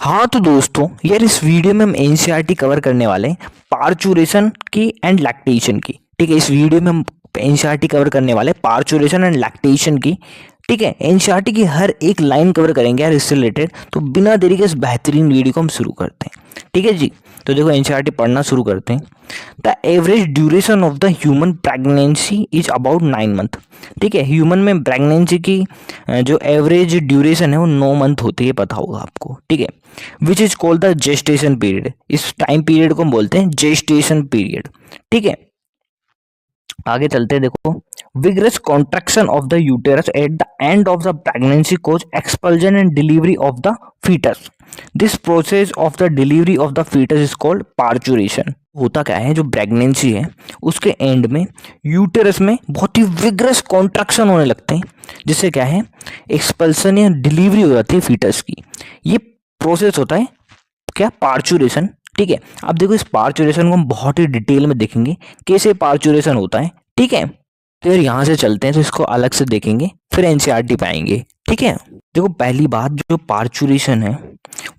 हाँ तो दोस्तों यार इस वीडियो में हम एनसीईआरटी कवर करने वाले हैं पार्चुरेशन की एंड लैक्टेशन की। ठीक है, इस वीडियो में हम एनसीईआरटी कवर करने वाले हैं पार्चुरेशन एंड लैक्टेशन की। ठीक है, एनसीईआरटी की हर एक लाइन कवर करेंगे यार इससे रिलेटेड। तो बिना देरी के इस बेहतरीन वीडियो को हम शुरू करते हैं। ठीक है जी, तो देखो एनसीईआरटी पढ़ना शुरू करते हैं। The average duration of the human pregnancy is about 9 month. ठीक है, ह्यूमन में प्रेगनेंसी की जो एवरेज ड्यूरेशन है वो 9 मंथ होती है, पता होगा आपको। ठीक है, which is called the gestation period. इस टाइम पीरियड को हम बोलते हैं जेस्टेशन पीरियड। ठीक है, आगे चलते हैं। देखो, vigorous contraction of the uterus at the end of the pregnancy cause expulsion and delivery of the fetus. This process of the delivery of the fetus is called parturition. होता क्या है, जो प्रेगनेंसी है उसके एंड में uterus में बहुत ही vigorous contraction होने लगते हैं, जिससे क्या है एक्सपल्सन या डिलीवरी हो जाती है फीटस की। ये प्रोसेस होता है क्या, पार्चुरेशन। ठीक है, अब देखो इस पार्चुरेशन को हम बहुत ही डिटेल में देखेंगे कैसे पार्चुरेशन होता है। ठीक है, तो यार यहाँ से चलते हैं तो इसको अलग से देखेंगे, फिर एनसीईआरटी पाएंगे। ठीक है, देखो पहली बात, जो पार्चुरेशन है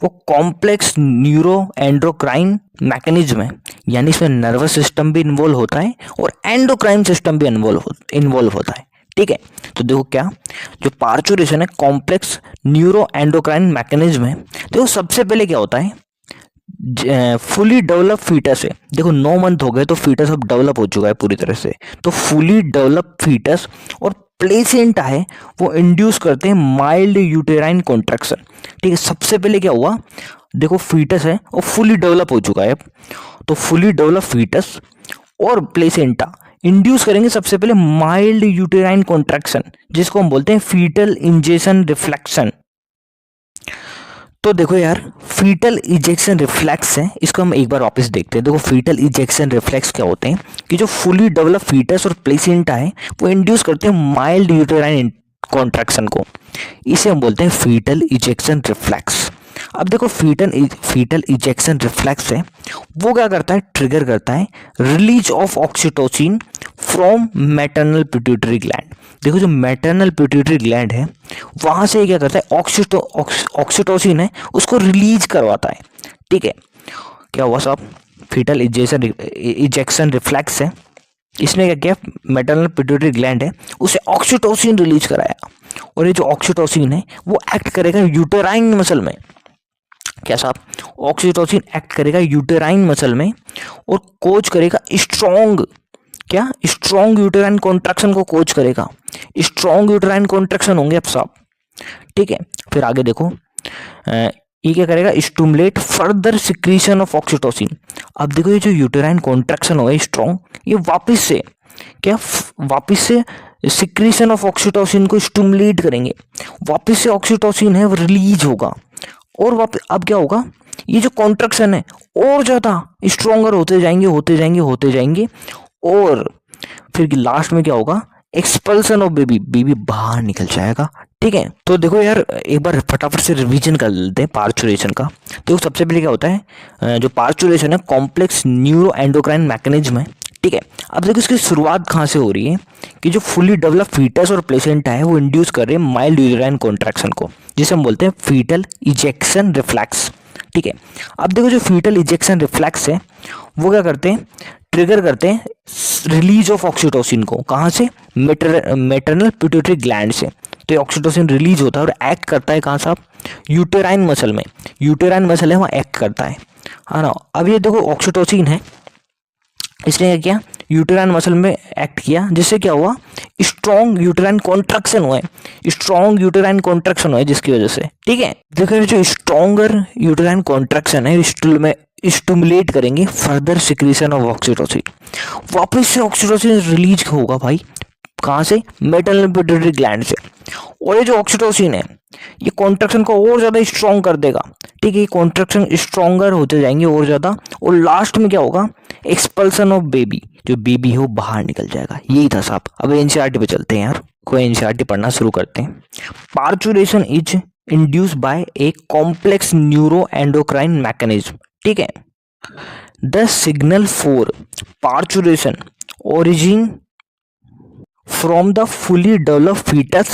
वो कॉम्प्लेक्स न्यूरो एंडोक्राइन मैकेनिज्म है, यानी इसमें नर्वस सिस्टम भी इन्वॉल्व होता है और एंडोक्राइन सिस्टम भी इन्वॉल्व होता है। ठीक है, तो देखो क्या, जो पार्चुरेशन है कॉम्प्लेक्स न्यूरो एंडोक्राइन मैकेनिज्म है। देखो सबसे पहले क्या होता है, फुली डेवलप फीटस है। देखो 9 मंथ हो गए तो फीटस अब डेवलप हो चुका है पूरी तरह से। तो फुली डेवलप फीटस और प्लेसेंटा है वो इंड्यूस करते हैं माइल्ड यूटेराइन कॉन्ट्रैक्शन। ठीक है, सबसे पहले क्या हुआ, देखो फीटस है और फुली डेवलप हो चुका है अब। तो फुली डेवलप फीटस और प्लेसेंटा इंड्यूस करेंगे सबसे पहले माइल्ड यूटेराइन कॉन्ट्रैक्शन, जिसको हम बोलते हैं फीटल इंजेक्शन रिफ्लेक्शन। तो देखो यार, फीटल इजेक्शन रिफ्लेक्स है, इसको हम एक बार वापस देखते हैं। देखो फीटल इजेक्शन रिफ्लेक्स क्या होते हैं कि जो फुली डेवलप फीटस और प्लेसेंटा है वो इंड्यूस करते हैं माइल्ड यूटेराइन कॉन्ट्रैक्शन को। इसे हम बोलते हैं फीटल इजेक्शन रिफ्लेक्स। अब देखो फीटल इजेक्शन रिफ्लेक्स है वो क्या करता है, ट्रिगर करता है release of oxytocin from maternal pituitary gland. देखो जो मैटरनल पिट्यूटरी ग्लैंड है वहां से क्या करता है, ऑक्सीटोसिन है उसको रिलीज करवाता है। ठीक है, क्या हुआ साहब, फीटल इजेक्शन रिफ्लेक्स है, इसने क्या किया, मैटरनल पिट्यूटरी ग्लैंड है उसे ऑक्सीटोसिन रिलीज कराया, और ये जो ऑक्सीटोसिन है वो एक्ट करेगा यूटेराइन मसल में। क्या साहब, ऑक्सीटोसिन एक्ट करेगा यूटेराइन मसल में और कोच करेगा स्ट्रॉन्ग यूटेराइन कॉन्ट्रैक्शन को कोच करेगा। स्ट्रॉन्ग यूटेराइन कॉन्ट्रैक्शन होंगे अब साहब। ठीक है, फिर आगे देखो, ये क्या करेगा, stimulate further secretion of oxytocin. अब देखो ये जो यूटेराइन कॉन्ट्रैक्शन होगा स्ट्रॉन्ग, ये वापस से सिक्रीशन ऑफ ऑक्सीटोसिन को स्टिमुलेट करेंगे, वापस से ऑक्सीटोसिन है वो रिलीज होगा, और वापस अब क्या होगा, ये जो कॉन्ट्रैक्शन है और ज्यादा स्ट्रॉन्गर होते जाएंगे और फिर लास्ट में क्या होगा, एक्सपल्सन ऑफ बेबी बाहर निकल जाएगा। ठीक है, तो देखो यार एक बार फटाफट से रिवीजन कर लेते हैं पार्चुरेशन का। देखो सबसे पहले क्या होता है, जो पार्चुरेशन है कॉम्प्लेक्स न्यूरो एंडोक्राइन मैकेनिज्म है। ठीक है, अब देखो इसकी शुरुआत कहाँ से हो रही है कि जो फुली डेवलप फीटस और प्लेसेंटा है वो इंड्यूस कर रहे हैं माइल्ड यूटेराइन कॉन्ट्रैक्शन को, जिसे हम बोलते हैं फीटल इजेक्शन रिफ्लेक्स। ठीक है, अब देखो जो फीटल इजेक्शन रिफ्लेक्स है वो क्या करते हैं, ट्रिगर करते हैं रिलीज ऑफ ऑक्सीटोसिन को। कहाँ से, मैटरनल पिट्यूटरी ग्लैंड से। तो ये ऑक्सीटोसिन रिलीज होता है और एक्ट करता है कहाँ साहब, यूटेराइन मसल में। यूटेराइन मसल है वहाँ एक्ट करता है ना। अब ये देखो ऑक्सीटोसिन है, इसने क्या किया, यूटेराइन मसल में एक्ट किया, जिससे क्या हुआ, स्ट्रॉन्ग यूटेराइन कॉन्ट्रैक्शन हुआ है जिसकी वजह से। ठीक है, देखो जो स्ट्रॉन्गर यूटेराइन कॉन्ट्रैक्शन है स्टिमुलेट करेंगे फर्दर सिक्रीशन ऑफ ऑक्सीटोसिन, वापस से ऑक्सीटोसिन रिलीज होगा भाई, कहाँ से, मेटल पिट्यूटरी ग्लैंड से। और ये जो ऑक्सीटोसिन है ये कॉन्ट्रैक्शन को और ज्यादा स्ट्रॉन्ग कर देगा। ठीक है, कॉन्ट्रैक्शन स्ट्रॉन्गर होते जाएंगे और ज्यादा, और लास्ट में क्या होगा, एक्सपल्सन ऑफ बेबी, जो बेबी है वो बाहर निकल जाएगा। यही था साहब। अब एनसीईआरटी पे चलते हैं यार, कोई एनसीईआरटी पढ़ना शुरू करते हैं। Parturition is induced by a complex neuro endocrine mechanism. ठीक है, the signal for parturition origin from the fully developed fetus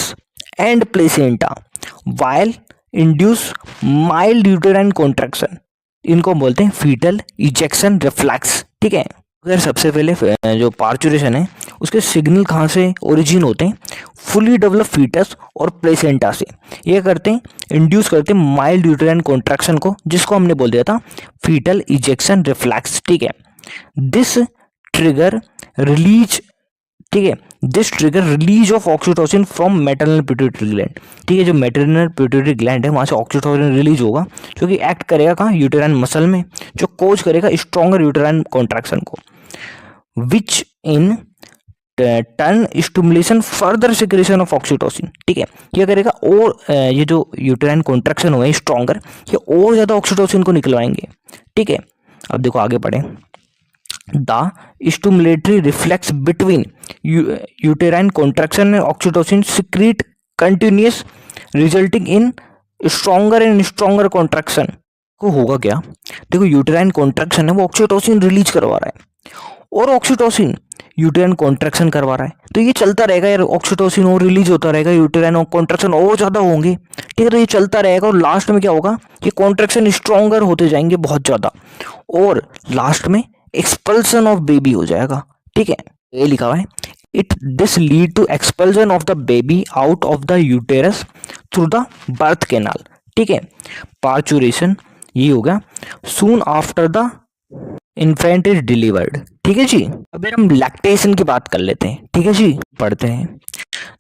and placenta while induce mild uterine contraction, इनको बोलते हैं फीटल इजेक्शन रिफ्लेक्स। ठीक है, अगर सबसे पहले जो पार्चुरेशन है उसके सिग्नल कहाँ से ओरिजिन होते हैं, फुली डेवलप फीटस और प्लेसेंटा से। ये करते हैं, इंड्यूस करते हैं माइल्ड यूटेराइन कॉन्ट्रैक्शन को, जिसको हमने बोल दिया था फीटल इजेक्शन रिफ्लेक्स। ठीक है, दिस ट्रिगर रिलीज, ठीक है, this trigger release of oxytocin from maternal pituitary gland. ठीक है, जो मैटरनल पिट्यूटरी ग्लैंड है वहाँ से ऑक्सीटोसिन रिलीज होगा, जो कि एक्ट करेगा कहाँ, यूटेराइन मसल में, जो कोज करेगा स्ट्रॉन्गर यूटेराइन कॉन्ट्रैक्शन को, which in turn stimulation further secretion of oxytocin. ठीक है, ये करेगा और ये जो यूटेराइन कॉन्ट्रैक्शन हुआ है स्ट्रॉन्गर, ये और ज़्यादा ऑक्सीटोसिन को निकलवाएंगे। ठीक है, अब देखो आगे बढ़े। The stimulatory reflex between uterine contraction and oxytocin secrete continuous, resulting in stronger and stronger contraction। को होगा क्या, देखो यूटेराइन कॉन्ट्रैक्शन है वो ऑक्सीटोसिन रिलीज करवा रहा है और ऑक्सीटोसिन यूटेराइन कॉन्ट्रैक्शन करवा रहा है, तो ये चलता रहेगा यार, ऑक्सीटोसिन और रिलीज होता रहेगा, यूटेराइन कॉन्ट्रैक्शन और ज़्यादा होंगे। ठीक है, तो ये चलता रहेगा और लास्ट में क्या होगा, ये कॉन्ट्रैक्शन स्ट्रॉन्गर होते जाएंगे बहुत ज़्यादा, और लास्ट में एक्सपल्सन ऑफ बेबी हो जाएगा। ठीक है, ये लिखा हुआ है, it this lead to expulsion of the baby out of the uterus through the birth canal. ठीक है, पार्चुरेशन ये हो गया soon after the infant is delivered. ठीक है जी, अब हम लैक्टेशन की बात कर लेते हैं। ठीक है जी, पढ़ते हैं।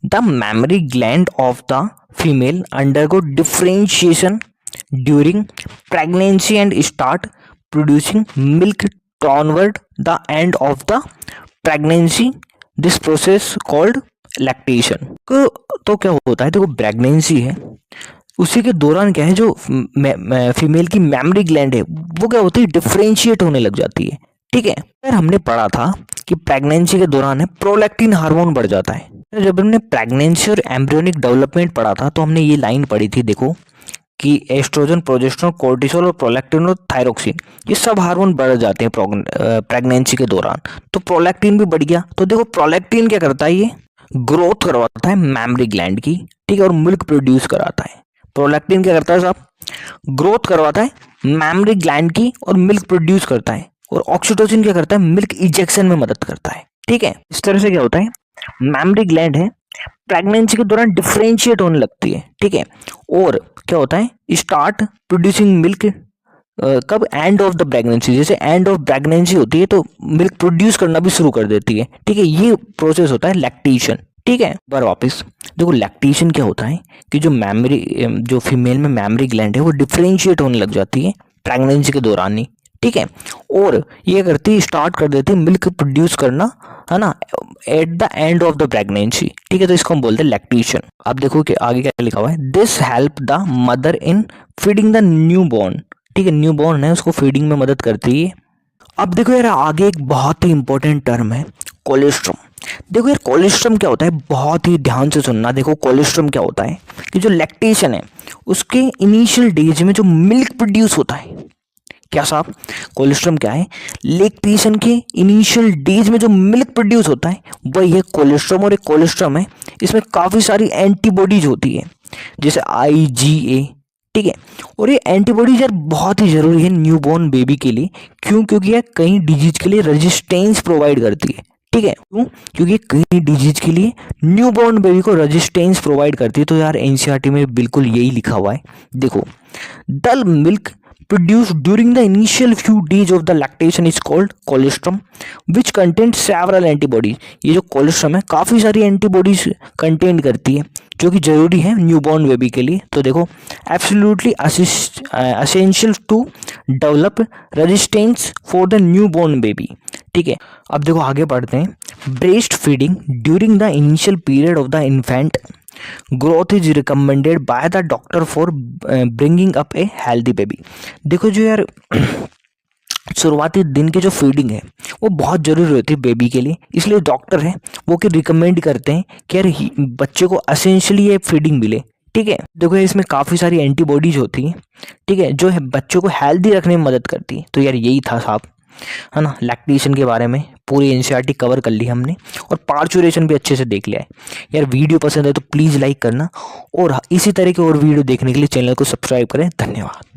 The mammary gland of the female undergo differentiation during pregnancy and start producing milk toward the end of the pregnancy, this process called lactation। तो क्या होता है, देखो प्रेगनेंसी है, उसी के दौरान क्या है, जो फीमेल की मैमरी ग्लैंड है वो क्या होती है, डिफरेंशिएट होने लग जाती है। ठीक है, फिर हमने पढ़ा था कि प्रेगनेंसी के दौरान है प्रोलैक्टिन हार्मोन बढ़ जाता है। जब हमने प्रेगनेंसी और एम्ब्रियोनिक डेवलपमेंट पढ़ा था तो हमने ये लाइन पढ़ी थी, देखो कि एस्ट्रोजन, प्रोजेस्टेरोन, कोर्टिसोल और प्रोलैक्टिन और थायरोक्सिन ये सब हार्मोन बढ़ जाते हैं प्रेगनेंसी के दौरान, तो प्रोलैक्टिन भी बढ़ गया। तो देखो प्रोलैक्टिन क्या करता है, ये ग्रोथ करवाता है मैमरी ग्लैंड की। ठीक है, और मिल्क प्रोड्यूस कराता है। प्रोलैक्टिन क्या करता है साहब, ग्रोथ करवाता है मैमरी ग्लैंड की और मिल्क प्रोड्यूस करता है, और ऑक्सीटोसिन क्या करता है, मिल्क इजेक्शन में मदद करता है। ठीक है, इस तरह से क्या होता है, मैमरी ग्लैंड है प्रेगनेंसी के दौरान डिफरेंशिएट होने लगती है। ठीक है, और क्या होता है, स्टार्ट प्रोड्यूसिंग मिल्क कब, एंड ऑफ द प्रेगनेंसी, जैसे एंड ऑफ प्रेगनेंसी होती है तो मिल्क प्रोड्यूस करना भी शुरू कर देती है। ठीक है, ये प्रोसेस होता है लैक्टेशन। ठीक है, बार वापस देखो लैक्टेशन क्या होता है कि जो मैमरी, जो फीमेल में मैमरी ग्लैंड है वो डिफरेंशिएट होने लग जाती है प्रेगनेंसी के दौरान ही। ठीक है, और ये करती, स्टार्ट कर देती है मिल्क प्रोड्यूस करना, है ना, eight the end of the pregnancy. ठीक है, तो इसको हम बोलते हैं लैक्टेशन। अब देखो कि आगे क्या लिखा हुआ है, this help the mother in feeding the new born. ठीक है, न्यू बॉर्न है उसको फीडिंग में मदद करती है। अब देखो यार आगे एक बहुत ही इंपॉर्टेंट टर्म है कोलेस्ट्रम। देखो यार कोलेस्ट्रम क्या होता है, बहुत ही ध्यान से सुनना। देखो कोलेस्ट्रम क्या होता है कि जो लैक्टेशन है उसके इनिशियल डेज में जो मिल्क प्रोड्यूस होता है, क्या साहब, कोलेस्ट्रम क्या है, लैक्टेशन के इनिशियल डेज में जो मिल्क प्रोड्यूस होता है वही है कोलेस्ट्रम। और एक कोलेस्ट्रम है, इसमें काफ़ी सारी एंटीबॉडीज होती है, जैसे IgA। ठीक है, और ये एंटीबॉडीज यार बहुत ही ज़रूरी है न्यूबॉर्न बेबी के लिए। क्यों, क्योंकि यह कई डिजीज के लिए रेजिस्टेंस प्रोवाइड करती है। ठीक है, क्यों, क्योंकि कई डिजीज के लिए न्यूबॉर्न बेबी को रेजिस्टेंस प्रोवाइड करती है। तो यार NCERT में बिल्कुल यही लिखा हुआ है। देखो, डल milk produced during the initial few days of the lactation is called colostrum, which contains several antibodies। ये जो कोलेस्ट्रम है काफ़ी सारी एंटीबॉडीज कंटेन करती है जो कि ज़रूरी है न्यूबॉर्न बेबी के लिए। तो देखो absolutely essential to develop resistance for the newborn baby. ठीक है, अब देखो आगे बढ़ते हैं। Breast feeding during the initial period of the infant growth is recommended by the doctor for bringing up a healthy baby. देखो जो यार शुरुआती दिन की जो फीडिंग है वो बहुत ज़रूरी होती है बेबी के लिए, इसलिए डॉक्टर है वो कि रिकमेंड करते हैं कि यार बच्चे को असेंशियली ये फीडिंग मिले। ठीक है, देखो इसमें काफ़ी सारी एंटीबॉडीज होती हैं। ठीक है, जो है बच्चों को हेल्दी रखने में मदद करती है। तो यार यही था साहब, है ना, लैक्टेशन के बारे में पूरी एनसीईआरटी कवर कर ली हमने और पार्चुरेशन भी अच्छे से देख लिया है। यार वीडियो पसंद है तो प्लीज़ लाइक करना और इसी तरह के और वीडियो देखने के लिए चैनल को सब्सक्राइब करें। धन्यवाद।